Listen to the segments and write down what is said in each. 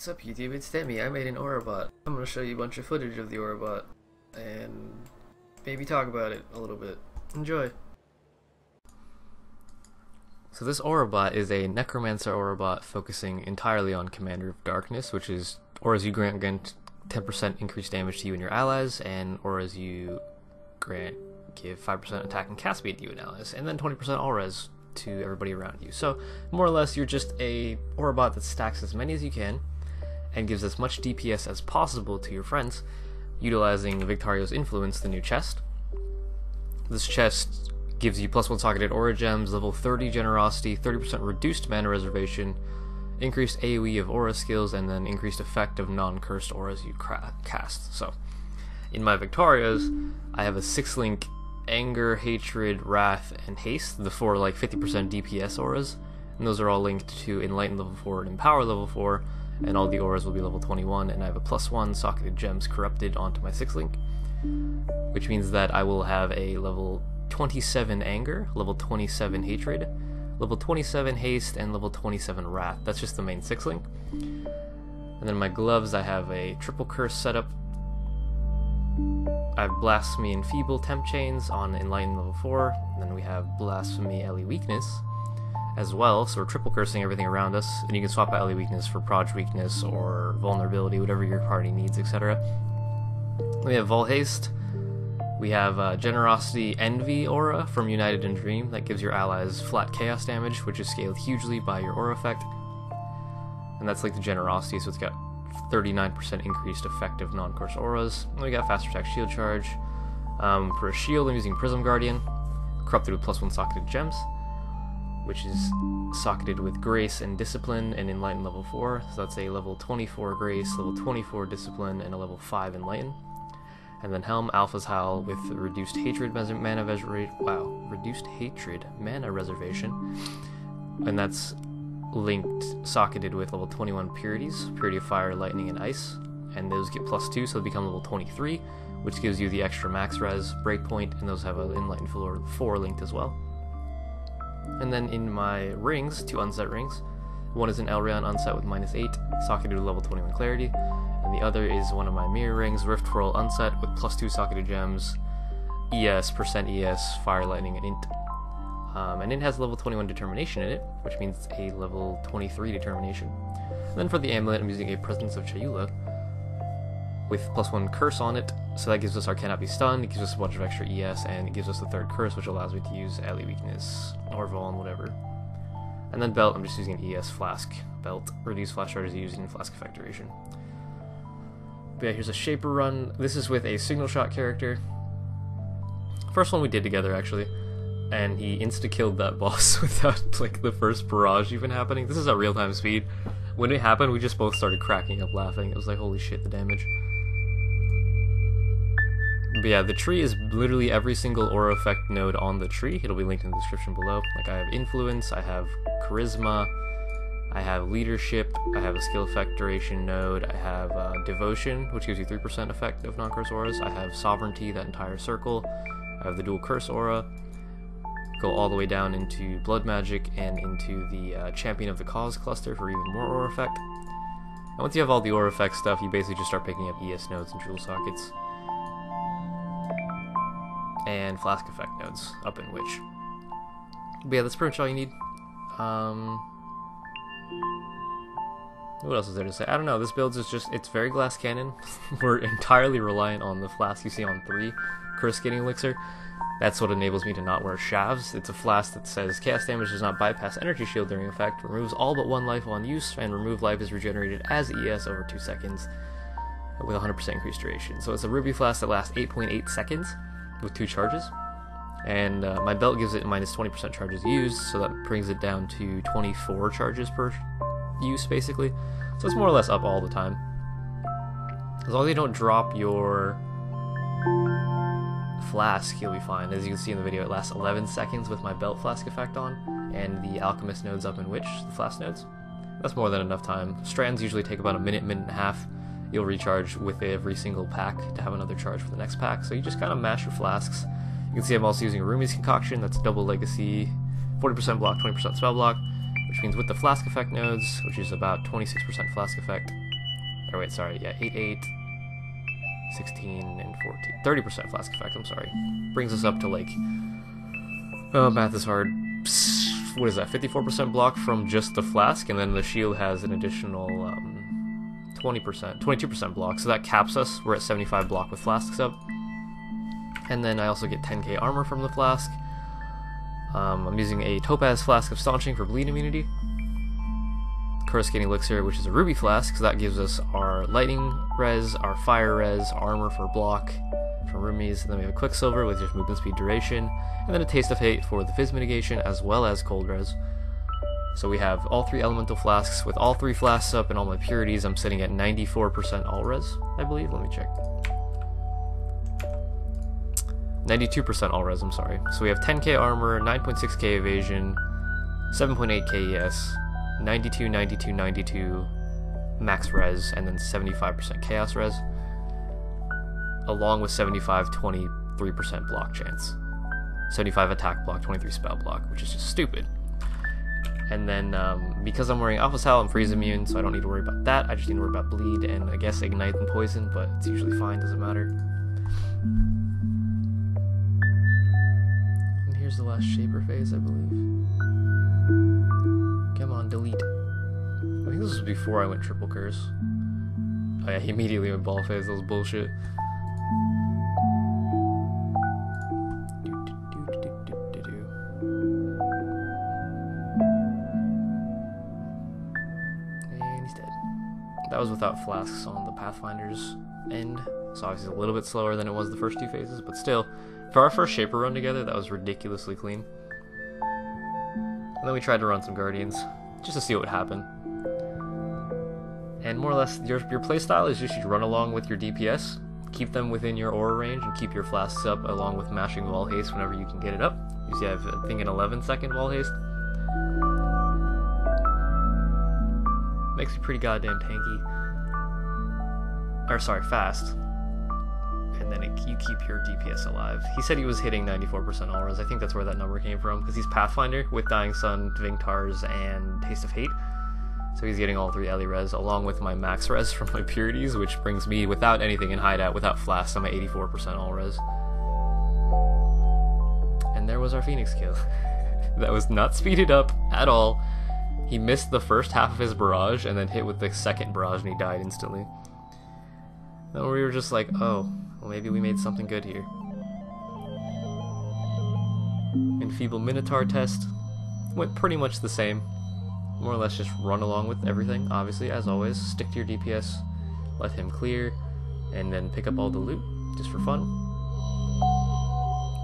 What's up YouTube, it's Demi. I made an Aurabot. I'm going to show you a bunch of footage of the Aurabot and maybe talk about it a little bit. Enjoy! So this Aurabot is a Necromancer Aurabot focusing entirely on Commander of Darkness, which is auras you grant 10% increased damage to you and your allies, and auras you give 5% attack and cast speed to you and allies, and then 20% all res to everybody around you. So more or less you're just a Aurabot that stacks as many as you can and gives as much DPS as possible to your friends, utilizing Victario's influence, the new chest. This chest gives you +1 socketed aura gems, level 30 generosity, 30% reduced mana reservation, increased AoE of aura skills, and then increased effect of non-cursed auras you cast. So in my Victarios, I have a 6-link Anger, Hatred, Wrath, and Haste, the 4 like 50% DPS auras, and those are all linked to Enlighten level 4 and Empower level 4, and all the auras will be level 21, and I have a +1 socketed gems corrupted onto my 6-link, which means that I will have a level 27 Anger, level 27 Hatred, level 27 Haste, and level 27 Wrath. That's just the main 6-link. And then my gloves, I have a triple curse setup. I have Blasphemy and Feeble Temp Chains on Enlighten level 4, and then we have Blasphemy LE Weakness as well, so we're triple cursing everything around us, and you can swap out LE Weakness for Proj Weakness or Vulnerability, whatever your party needs, etc. We have Vol Haste. We have Generosity Envy aura from United in Dream that gives your allies flat chaos damage, which is scaled hugely by your aura effect. And that's like the Generosity, so it's got 39% increased effective non-curse auras. And we got Fast Attack Shield Charge. For a shield, I'm using Prism Guardian, corrupted with +1 socketed gems, which is socketed with Grace and Discipline and Enlighten level 4. So that's a level 24 Grace, level 24 Discipline, and a level 5 Enlighten. And then Helm, Alpha's Howl with reduced hatred mana reservation, and that's linked, socketed with level 21 Purities, Purity of Fire, Lightning, and Ice, and those get +2, so they become level 23, which gives you the extra max res breakpoint, and those have an Enlighten 4 linked as well. And then in my rings, 2 unset rings, one is an Elrond unset with -8, socketed with level 21 Clarity, and the other is one of my mirror rings, Rift Whirl unset with +2 socketed gems, ES, %ES, Fire, Lightning, and Int. And it has level 21 Determination in it, which means it's a level 23 Determination. And then for the amulet, I'm using a Presence of Chayula with +1 Curse on it, so that gives us our Cannot Be Stunned, it gives us a bunch of extra ES, and it gives us the 3rd Curse, which allows me to use LE Weakness, or Vaughn, whatever. And then belt, I'm just using an ES Flask belt, reduce flash charges used in Flask Effect Duration. But yeah, here's a Shaper run. This is with a Signal Shot character. First one we did together, actually. And he insta-killed that boss without, like, the first barrage even happening. This is at real-time speed. When it happened, we just both started cracking up laughing. It was like, holy shit, the damage. But yeah, the tree is literally every single aura effect node on the tree. It'll be linked in the description below. Like, I have Influence, I have Charisma, I have Leadership, I have a Skill Effect Duration node, I have Devotion, which gives you 3% effect of non-curse auras, I have Sovereignty, that entire circle, I have the Dual Curse aura, go all the way down into Blood Magic and into the Champion of the Cause cluster for even more aura effect. And once you have all the aura effect stuff, you basically just start picking up ES nodes and Jewel Sockets. And Flask Effect nodes, up in Witch. But yeah, that's pretty much all you need. What else is there to say? I don't know, this build is just, it's very Glass Cannon. We're entirely reliant on the flask you see on 3, Curse Getting Elixir. That's what enables me to not wear Shavs. It's a flask that says, Chaos damage does not bypass Energy Shield during effect, removes all but 1 life on use, and remove life is regenerated as ES over 2 seconds, with 100% increased duration. So it's a Ruby flask that lasts 8.8 seconds, with 2 charges. And my belt gives it minus 20% charges used, so that brings it down to 24 charges per use, basically. So it's more or less up all the time. As long as you don't drop your flask, you'll be fine. As you can see in the video, it lasts 11 seconds with my belt flask effect on, and the Alchemist nodes up in Witch, the flask nodes. That's more than enough time. Strands usually take about a minute, minute and a half. You'll recharge with every single pack to have another charge for the next pack, so you just kind of mash your flasks. You can see I'm also using Rumi's Concoction, that's double legacy, 40% block, 20% spell block, which means with the flask effect nodes, which is about 26% flask effect, Or wait, sorry, yeah, 8, 8, 16, and 14. 30% flask effect, I'm sorry. Brings us up to like, oh, math is hard. What is that, 54% block from just the flask, and then the shield has an additional 22% block, so that caps us. We're at 75 block with flasks up. And then I also get 10k armor from the flask. I'm using a Topaz Flask of Staunching for bleed immunity. Coruscating Elixir, which is a ruby flask, so that gives us our lightning res, our fire res, armor for block from roomies, and then we have a Quicksilver with just movement speed duration, and then a Taste of Hate for the fizz mitigation as well as cold res. So we have all 3 elemental flasks. With all 3 flasks up and all my purities, I'm sitting at 94% all res, I believe. Let me check. 92% all res, I'm sorry. So we have 10k armor, 9.6k evasion, 7.8k ES, 92, 92, 92 max res, and then 75% chaos res, along with 75, 23% block chance. 75 attack block, 23 spell block, which is just stupid. And then, because I'm wearing Alpha Sal, I'm freeze immune, so I don't need to worry about that. I just need to worry about bleed and, I guess, ignite and poison, but it's usually fine, doesn't matter. And here's the last Shaper phase, I believe. Come on, delete. I think this was before I went triple curse. Oh yeah, he immediately went ball phase, that was bullshit. And he's dead. That was without flasks on the Pathfinder's end, so obviously a little bit slower than it was the first 2 phases, but still, for our first Shaper run together, that was ridiculously clean. And then we tried to run some Guardians, just to see what would happen. And more or less, your playstyle is just you run along with your DPS, keep them within your aura range, and keep your flasks up along with mashing wall haste whenever you can get it up. Usually I have, I think, an 11-second wall haste. Makes me pretty goddamn tanky. Or sorry, fast. And then you keep your DPS alive. He said he was hitting 94% all res. I think that's where that number came from, because he's Pathfinder with Dying Sun, Victars, and Taste of Hate. So he's getting all 3 Ellie res, along with my max res from my purities, which brings me, without anything in hideout, without flasks, I'm at 84% all res. And there was our Phoenix kill. That was not speeded up at all. He missed the first half of his barrage, and then hit with the second barrage, and he died instantly. Then we were just like, oh, well, maybe we made something good here. Enfeeble Minotaur test went pretty much the same. More or less just run along with everything, obviously, as always. Stick to your DPS, let him clear, and then pick up all the loot, just for fun.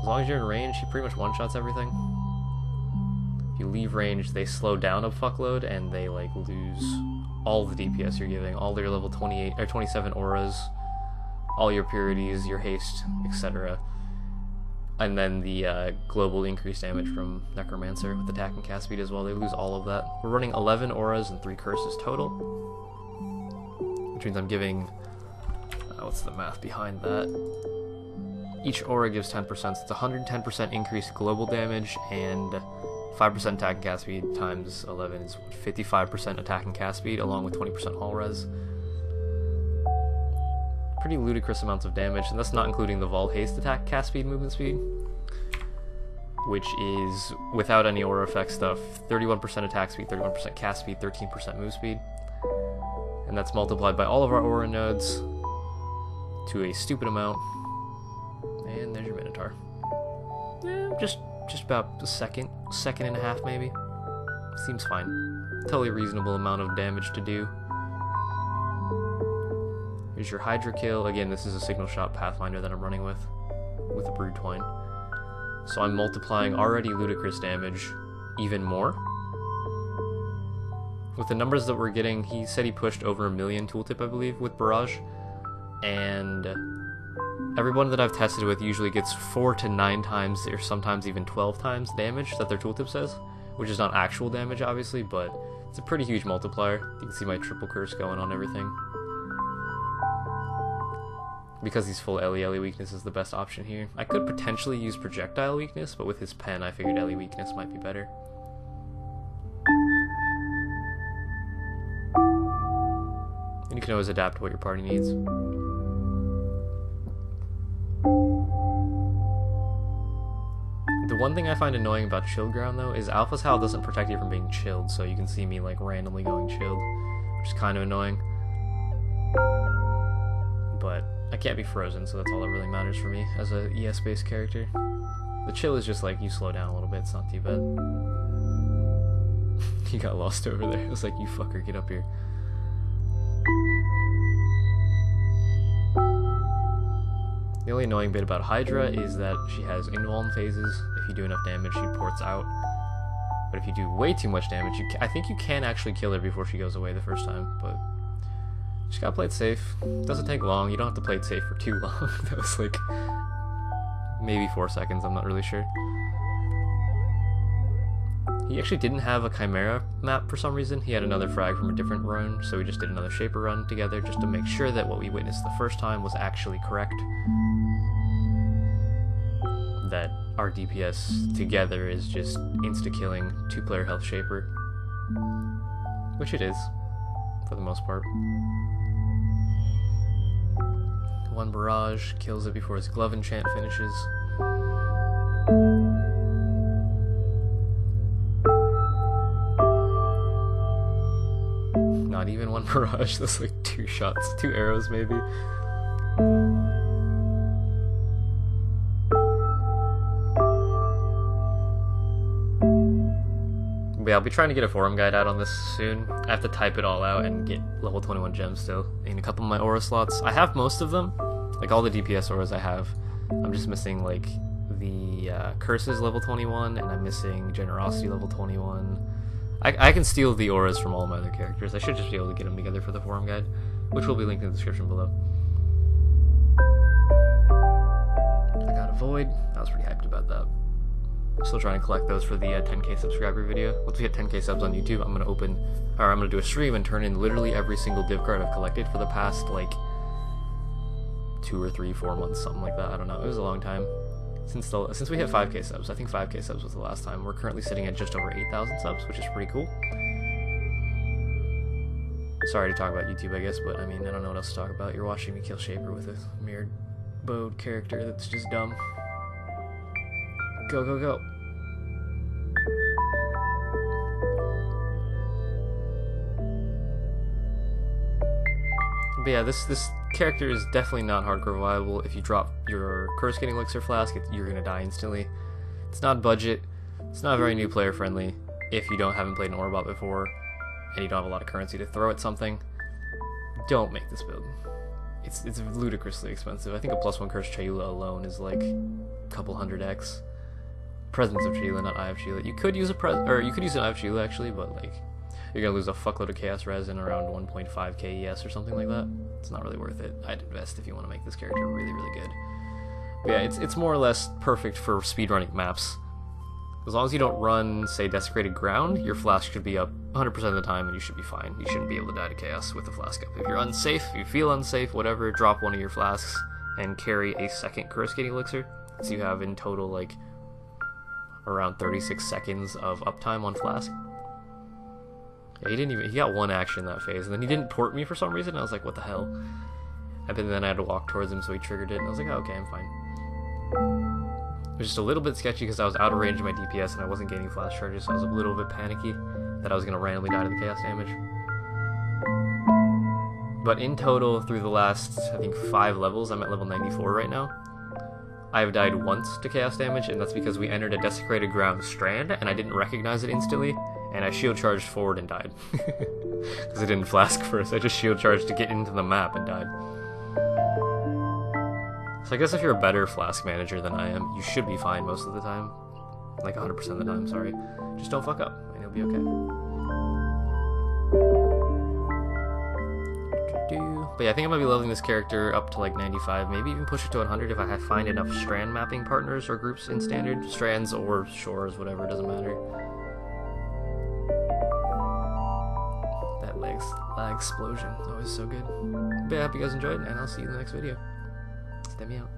As long as you're in range, he pretty much one-shots everything. If you leave range, they slow down a fuckload, and they, like, lose all the DPS you're giving, all your level 28 or 27 auras, all your purities, your haste, etc. And then the global increased damage from Necromancer with attack and cast speed as well. They lose all of that. We're running 11 auras and 3 curses total, which means I'm giving, what's the math behind that? Each aura gives 10%, so it's 110% increased global damage, and 5% attack and cast speed times 11 is 55% attack and cast speed, along with 20% all res. Pretty ludicrous amounts of damage, and that's not including the Vol Haste attack, cast speed, movement speed, which is, without any aura effect stuff, 31% attack speed, 31% cast speed, 13% move speed. And that's multiplied by all of our aura nodes to a stupid amount. And there's your Minotaur. Yeah, just about a second and a half maybe. Seems fine. Totally reasonable amount of damage to do. Here's your Hydra kill. Again, this is a Signal Shot Pathfinder that I'm running with a Brood Twine. So I'm multiplying already ludicrous damage even more. With the numbers that we're getting, he said he pushed over 1 million tooltip, I believe, with Barrage. And everyone that I've tested with usually gets 4 to 9 times, or sometimes even 12 times damage that their tooltip says, which is not actual damage, obviously, but it's a pretty huge multiplier. You can see my triple curse going on everything. Because he's full Ellie weakness is the best option here. I could potentially use projectile weakness, but with his pen I figured Ellie weakness might be better. And you can always adapt to what your party needs. The one thing I find annoying about Chilled Ground, though, is Alpha's Howl doesn't protect you from being chilled, so you can see me, like, randomly going chilled, which is kind of annoying. But I can't be frozen, so that's all that really matters for me as a ES-based character. The chill is just, like, you slow down a little bit, it's not too bad. He got lost over there. I was like, you fucker, get up here. The only annoying bit about Hydra is that she has invuln phases. If you do enough damage, she ports out. But if you do way too much damage, I think you can actually kill her before she goes away the first time, but just gotta play it safe. Doesn't take long. You don't have to play it safe for too long. That was like maybe 4 seconds, I'm not really sure. He actually didn't have a Chimera map for some reason. He had another frag from a different run, so we just did another Shaper run together just to make sure that what we witnessed the first time was actually correct. That our DPS together is just insta-killing 2-player health Shaper. Which it is, for the most part. One barrage kills it before his glove enchant finishes. Not even one barrage, that's like 2 shots, 2 arrows maybe. But yeah, I'll be trying to get a forum guide out on this soon. I have to type it all out and get level 21 gems still in a couple of my aura slots. I have most of them, like all the DPS auras I have. I'm just missing like the curses level 21, and I'm missing generosity level 21. I can steal the auras from all my other characters. I should just be able to get them together for the forum guide, which will be linked in the description below. I got a Void. I was pretty hyped about that. Still trying to collect those for the 10k subscriber video. Once we hit 10k subs on YouTube, I'm gonna do a stream and turn in literally every single div card I've collected for the past like 2 or 3, 4 months, something like that. I don't know. It was a long time since we hit 5k subs. I think 5k subs was the last time. We're currently sitting at just over 8,000 subs, which is pretty cool. Sorry to talk about YouTube, I guess, but I mean, I don't know what else to talk about. You're watching me kill Shaper with a mirrored bowed character that's just dumb. Go, go, go. But yeah, this character is definitely not hardcore viable. If you drop your Curse Getting Elixir Flask, you're gonna die instantly. It's not budget. It's not very new player friendly. If you haven't played an Orbot before, and you don't have a lot of currency to throw at something, don't make this build. It's ludicrously expensive. I think a +1 Curse Chayula alone is like a couple 100x. Presence of Chayula, not Eye of Chayula. You could use an Eye of Chayula actually, but like you're gonna lose a fuckload of chaos res and around 1.5k ES or something like that. It's not really worth it. I'd invest if you want to make this character really, really good. But yeah, it's more or less perfect for speedrunning maps. As long as you don't run, say, Desecrated Ground, your flask should be up 100% of the time and you should be fine. You shouldn't be able to die to chaos with the flask up. If you're unsafe, if you feel unsafe, whatever, drop one of your flasks and carry a second Curse Getting Elixir. So you have in total like around 36 seconds of uptime on flask. Yeah, he got one action that phase, and then he didn't port me for some reason. I was like, what the hell? And then I had to walk towards him, so he triggered it, and I was like, oh, okay, I'm fine. It was just a little bit sketchy because I was out of range of my DPS and I wasn't gaining flash charges, so I was a little bit panicky that I was going to randomly die to the chaos damage. But in total, through the last, I think, 5 levels, I'm at level 94 right now, I've died once to chaos damage, and that's because we entered a Desecrated Ground strand, and I didn't recognize it instantly, and I shield charged forward and died. Because I didn't flask first, I just shield charged to get into the map and died. So I guess if you're a better flask manager than I am, you should be fine most of the time. Like 100% of the time, sorry. Just don't fuck up, and you'll be okay. But yeah, I think I'm going to be leveling this character up to like 95, maybe even push it to 100 if I find enough strand mapping partners or groups in standard. Strands or shores, whatever, it doesn't matter. That lag explosion, always so good. But yeah, I hope you guys enjoyed, and I'll see you in the next video. Demi out.